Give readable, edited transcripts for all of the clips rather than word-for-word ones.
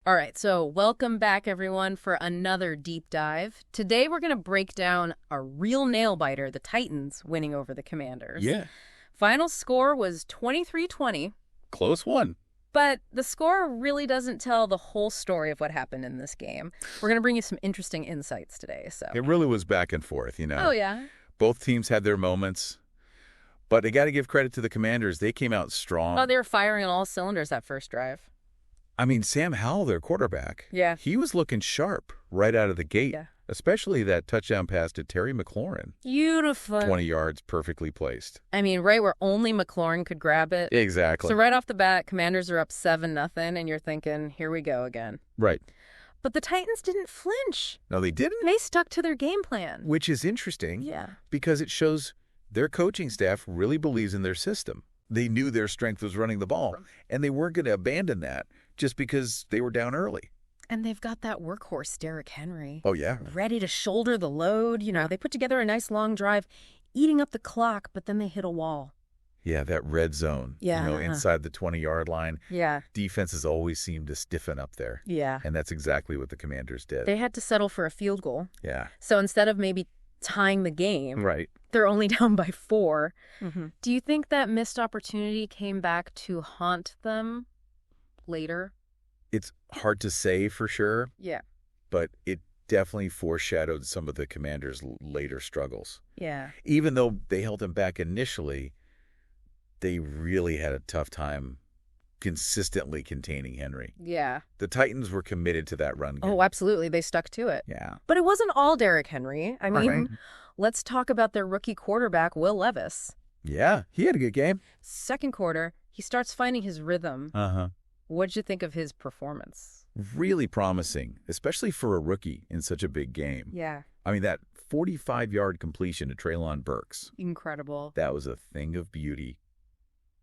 All right, so welcome back, everyone, for another deep dive. Today, we're going to break down a real nail-biter, the Titans winning over the Commanders. Yeah. Final score was 23-20. Close one. But the score really doesn't tell the whole story of what happened in this game. We're going to bring you some interesting insights today. So It really was back and forth, you know. Oh, yeah. Both teams had their moments. But I got to give credit to the Commanders. They came out strong. Oh, they were firing on all cylinders that first drive. I mean, Sam Howell, their quarterback. Yeah. He was looking sharp right out of the gate. Yeah. Especially that touchdown pass to Terry McLaurin. Beautiful. 20 yards, perfectly placed. I mean, right where only McLaurin could grab it. Exactly. So right off the bat, Commanders are up 7-0, and you're thinking, here we go again. Right. But the Titans didn't flinch. No, they didn't. They stuck to their game plan. Which is interesting. Yeah. Because it shows their coaching staff really believes in their system. They knew their strength was running the ball, and they weren't going to abandon that just because they were down early. And they've got that workhorse, Derrick Henry. Oh, yeah. Ready to shoulder the load. You know, they put together a nice long drive, eating up the clock, but then they hit a wall. Yeah, that red zone. Yeah. You know, inside the 20-yard line. Yeah. Defenses always seem to stiffen up there. Yeah. And that's exactly what the Commanders did. They had to settle for a field goal. Yeah. So instead of maybe tying the game, Right. they're only down by 4. Mm-hmm. Do you think that missed opportunity came back to haunt them later? It's hard to say for sure. Yeah. But it definitely foreshadowed some of the Commanders' later struggles. Yeah. Even though they held them back initially, they really had a tough time consistently containing Henry. Yeah. The Titans were committed to that run game. Oh, absolutely. They stuck to it. Yeah. But it wasn't all Derrick Henry. I mean, Right. Let's talk about their rookie quarterback, Will Levis. Yeah, he had a good game. Second quarter, he starts finding his rhythm. Uh-huh. What'd you think of his performance? Really promising, especially for a rookie in such a big game. Yeah. I mean, that 45-yard completion to Treylon Burks, Incredible. that was a thing of beauty.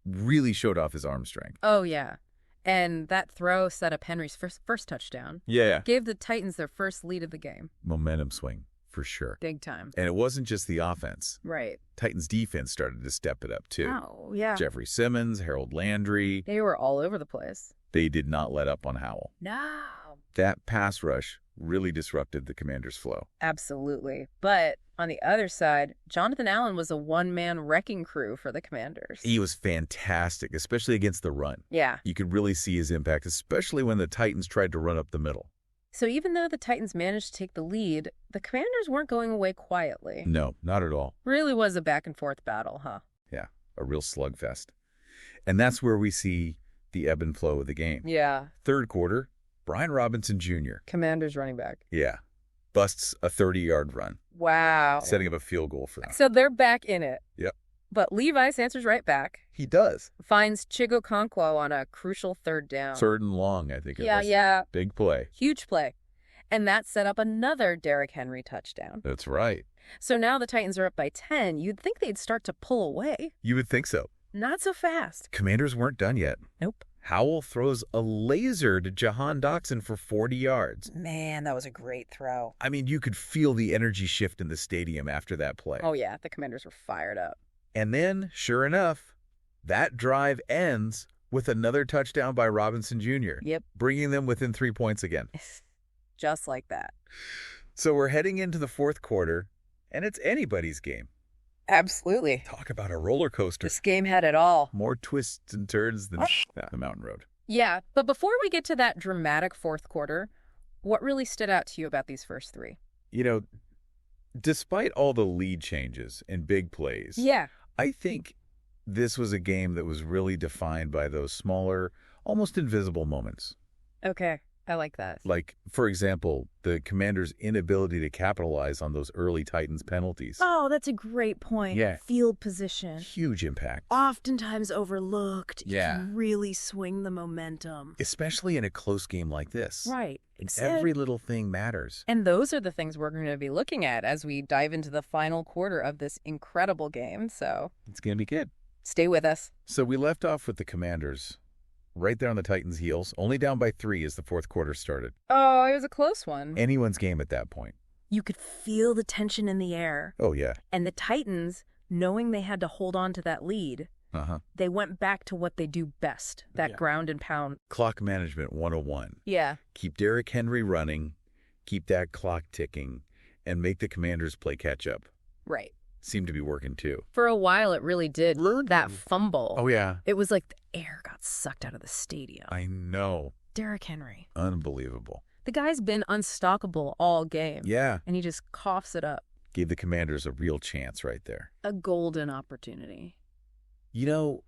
Really showed off his arm strength. Oh, yeah. And that throw set up Henry's first touchdown. Yeah. Gave the Titans their first lead of the game. Momentum swing, for sure. Big time. And it wasn't just the offense. Right. Titans defense started to step it up, too. Oh, yeah. Jeffrey Simmons, Harold Landry. They were all over the place. They did not let up on Howell. No. That pass rush really disrupted the Commanders' flow. Absolutely. But on the other side, Jonathan Allen was a one-man wrecking crew for the Commanders. He was fantastic, especially against the run. Yeah. You could really see his impact, especially when the Titans tried to run up the middle. So even though the Titans managed to take the lead, the Commanders weren't going away quietly. No, not at all. Really was a back-and-forth battle, huh? Yeah, a real slugfest. And that's where we see the ebb and flow of the game. Yeah. Third quarter, Brian Robinson Jr. Commanders running back. Yeah. Busts a 30-yard run. Wow. Setting up a field goal for them. So they're back in it. Yep. But Levi's answers right back. He does. Finds Chigo Okonkwo on a crucial third down. Third and long, I think it was. Yeah. Big play. Huge play. And that set up another Derrick Henry touchdown. That's right. So now the Titans are up by 10. You'd think they'd start to pull away. You would think so. Not so fast. Commanders weren't done yet. Nope. Howell throws a laser to Jahan Dotson for 40 yards. Man, that was a great throw. I mean, you could feel the energy shift in the stadium after that play. Oh, yeah. The Commanders were fired up. And then, sure enough, that drive ends with another touchdown by Robinson Jr. Yep. Bringing them within 3 points again. Just like that. So we're heading into the fourth quarter, and it's anybody's game. Absolutely. Talk about a roller coaster. This game had it all. More twists and turns than the mountain road. Yeah, but before we get to that dramatic fourth quarter, what really stood out to you about these first 3? You know, despite all the lead changes and big plays, Yeah. I think this was a game that was really defined by those smaller, almost invisible moments. Okay. I like that. Like, for example, the Commanders' inability to capitalize on those early Titans penalties. Oh, that's a great point. Yeah. Field position. Huge impact. Oftentimes overlooked. Yeah. It can really swing the momentum. Especially in a close game like this. Right. Every little thing matters. And those are the things we're going to be looking at as we dive into the final quarter of this incredible game. So It's going to be good. stay with us. So we left off with the Commanders right there on the Titans' heels, only down by 3 as the fourth quarter started. Oh, it was a close one. Anyone's game at that point. You could feel the tension in the air. Oh, yeah. And the Titans, knowing they had to hold on to that lead, They went back to what they do best, that ground and pound. Clock management 101. Yeah. Keep Derrick Henry running, keep that clock ticking, and make the Commanders play catch-up. Right. Seemed to be working, too. For a while, it really did. That fumble. Oh, yeah. It was like the air got sucked out of the stadium. I know. Derrick Henry. Unbelievable. The guy's been unstoppable all game. Yeah. And he just coughs it up. Gave the Commanders a real chance right there. A golden opportunity. You know,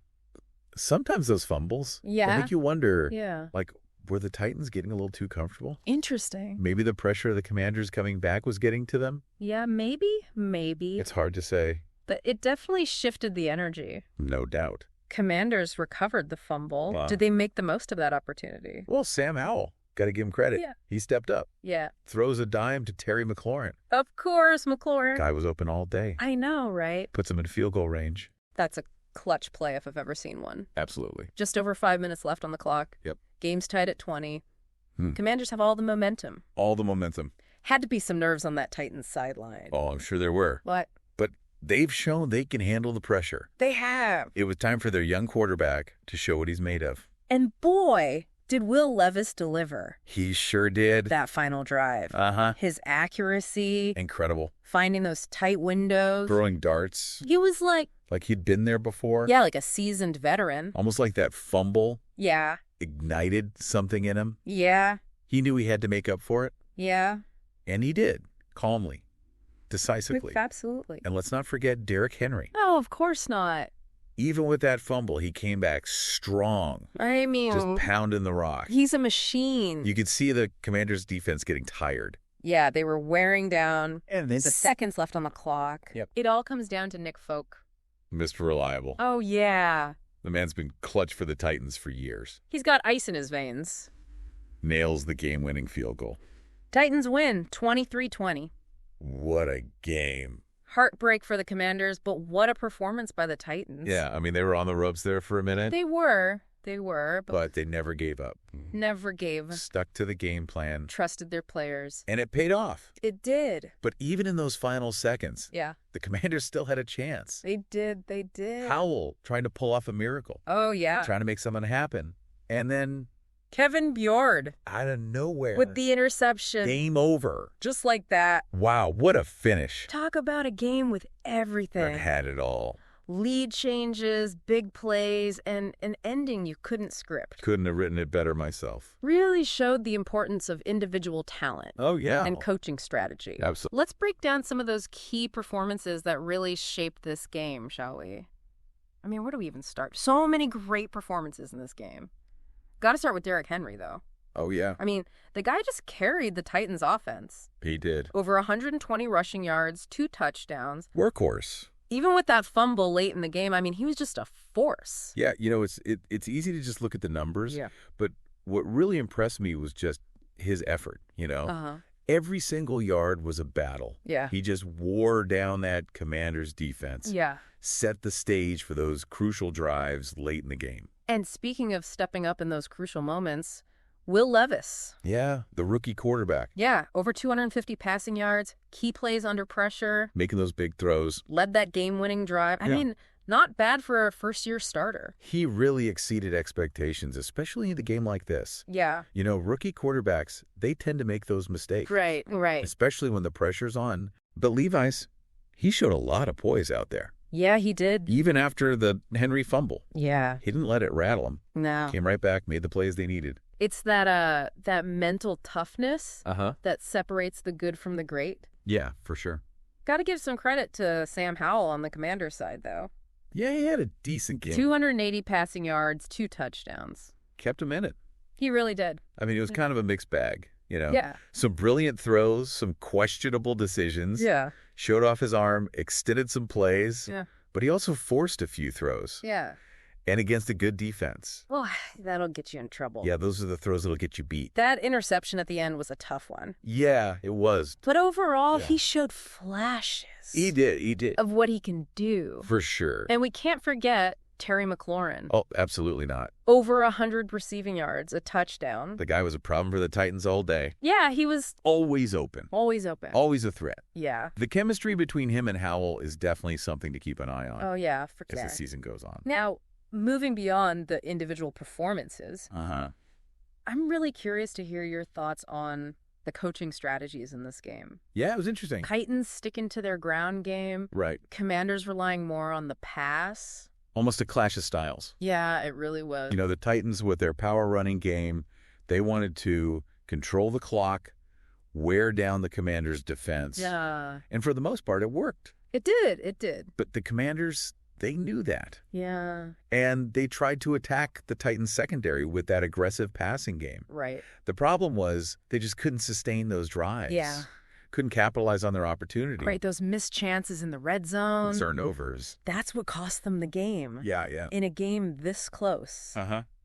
sometimes those fumbles they make you wonder, like, were the Titans getting a little too comfortable? Interesting. Maybe the pressure of the Commanders coming back was getting to them? Yeah, maybe. It's hard to say. But it definitely shifted the energy. No doubt. Commanders recovered the fumble. Wow. Did they make the most of that opportunity? Well, Sam Howell, got to give him credit. Yeah. He stepped up. Yeah. Throws a dime to Terry McLaurin. Of course, McLaurin. Guy was open all day. I know, right? Puts him in field goal range. That's a clutch play if I've ever seen one. Absolutely. Just over 5 minutes left on the clock. Yep. Game's tied at 20. Commanders have all the momentum. All the momentum. Had to be some nerves on that Titans sideline. Oh, I'm sure there were. What? But they've shown they can handle the pressure. They have. It was time for their young quarterback to show what he's made of. And boy, did Will Levis deliver. He sure did. That final drive. His accuracy. Incredible. Finding those tight windows. Throwing darts. He was like he'd been there before. Yeah, like a seasoned veteran. Almost like that fumble. Yeah. Ignited something in him. Yeah. He knew he had to make up for it. Yeah. And he did. Calmly. Decisively. Absolutely. And let's not forget Derrick Henry. Oh, of course not. Even with that fumble, he came back strong. I mean, just pounding the rock. He's a machine. You could see the Commanders' defense getting tired. Yeah, they were wearing down. And then seconds left on the clock. Yep. It all comes down to Nick Folk. Mr. Reliable. Oh, yeah. The man's been clutch for the Titans for years. He's got ice in his veins. Nails the game-winning field goal. Titans win 23-20. What a game. Heartbreak for the Commanders, but what a performance by the Titans. Yeah, I mean, they were on the ropes there for a minute. They were. But they never gave up. Never gave. Stuck to the game plan. Trusted their players. And it paid off. It did. But even in those final seconds, the Commanders still had a chance. They did. Howell trying to pull off a miracle. Oh, yeah. Trying to make something happen. And then Kevin Bjord. Out of nowhere. With the interception. Game over. Just like that. Wow, what a finish. Talk about a game with everything. That had it all. Lead changes, big plays, and an ending you couldn't script. Couldn't have written it better myself. Really showed the importance of individual talent. Oh, yeah. And coaching strategy. Absolutely. Let's break down some of those key performances that really shaped this game, shall we? I mean, where do we even start? So many great performances in this game. Got to start with Derrick Henry, though. Oh, yeah. I mean, the guy just carried the Titans' offense. He did. Over 120 rushing yards, 2 touchdowns. Workhorse. Even with that fumble late in the game, I mean, he was just a force. Yeah, you know, it's easy to just look at the numbers. Yeah. But what really impressed me was just his effort, you know. Every single yard was a battle. Yeah. He just wore down that Commanders' defense. Yeah. Set the stage for those crucial drives late in the game. And speaking of stepping up in those crucial moments, Will Levis. Yeah, the rookie quarterback. Yeah, over 250 passing yards, key plays under pressure. Making those big throws. Led that game-winning drive. I mean, not bad for a first-year starter. He really exceeded expectations, especially in a game like this. Yeah. You know, rookie quarterbacks, they tend to make those mistakes. Right. Especially when the pressure's on. But Levi's, he showed a lot of poise out there. Yeah, he did. Even after the Henry fumble. Yeah. He didn't let it rattle him. No. Came right back, made the plays they needed. It's that mental toughness that separates the good from the great. Yeah, for sure. Got to give some credit to Sam Howell on the Commander's side, though. Yeah, he had a decent game. 280 passing yards, 2 touchdowns. Kept him in it. He really did. I mean, it was kind of a mixed bag, you know. Yeah. Some brilliant throws, some questionable decisions. Yeah. Showed off his arm, extended some plays. Yeah. But he also forced a few throws. Yeah. And against a good defense. Well, that'll get you in trouble. Yeah, those are the throws that'll get you beat. That interception at the end was a tough one. Yeah, it was. But overall, he showed flashes. He did. Of what he can do. For sure. And we can't forget Terry McLaurin. Oh, absolutely not. Over 100 receiving yards, a touchdown. The guy was a problem for the Titans all day. Yeah, he was Always open. always open. Always a threat. Yeah. The chemistry between him and Howell is definitely something to keep an eye on Oh, yeah, for as sure. the season goes on. Now, moving beyond the individual performances, I'm really curious to hear your thoughts on the coaching strategies in this game. Yeah, it was interesting. Titans sticking to their ground game. Right. Commanders relying more on the pass. Almost a clash of styles. Yeah, it really was. You know, the Titans with their power running game, they wanted to control the clock, wear down the Commanders' defense. Yeah. And for the most part, it worked. It did. It did. But the Commanders, they knew that. Yeah. And they tried to attack the Titans' secondary with that aggressive passing game. Right. The problem was they just couldn't sustain those drives. Yeah. Couldn't capitalize on their opportunity. Right, those missed chances in the red zone. Turnovers. That's what cost them the game. Yeah. In a game this close,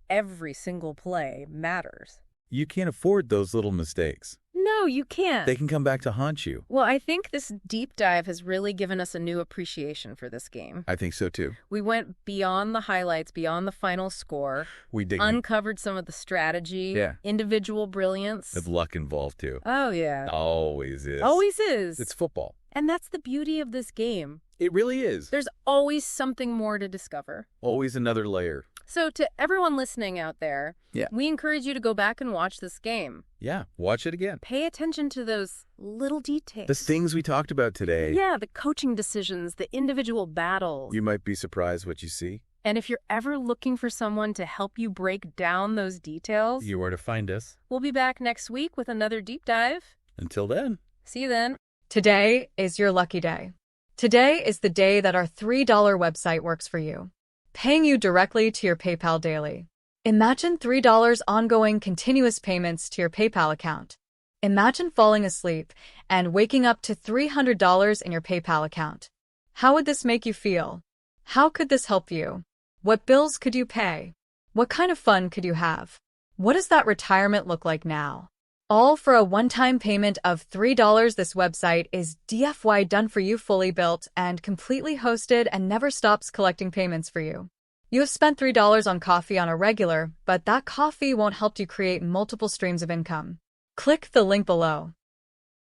every single play matters. You can't afford those little mistakes. No, you can't. They can come back to haunt you. Well, I think this deep dive has really given us a new appreciation for this game. I think so, too. We went beyond the highlights, beyond the final score. We dig uncovered some of the strategy, individual brilliance. with luck involved, too. Oh, yeah. Always is. Always is. It's football. And that's the beauty of this game. It really is. There's always something more to discover. Always another layer. So to everyone listening out there, Yeah. we encourage you to go back and watch this game. Yeah, watch it again. Pay attention to those little details. The things we talked about today. Yeah, the coaching decisions, the individual battles. You might be surprised what you see. And if you're ever looking for someone to help you break down those details, You are to find us. we'll be back next week with another deep dive. Until then. See you then. Today is your lucky day. Today is the day that our $3 website works for you, paying you directly to your PayPal daily. Imagine $3 ongoing continuous payments to your PayPal account. Imagine falling asleep and waking up to $300 in your PayPal account. How would this make you feel? How could this help you? What bills could you pay? What kind of fun could you have? What does that retirement look like now? All for a one-time payment of $3. This website is DFY done for you, fully built and completely hosted, and never stops collecting payments for you. You have spent $3 on coffee on a regular, but that coffee won't help you create multiple streams of income. Click the link below.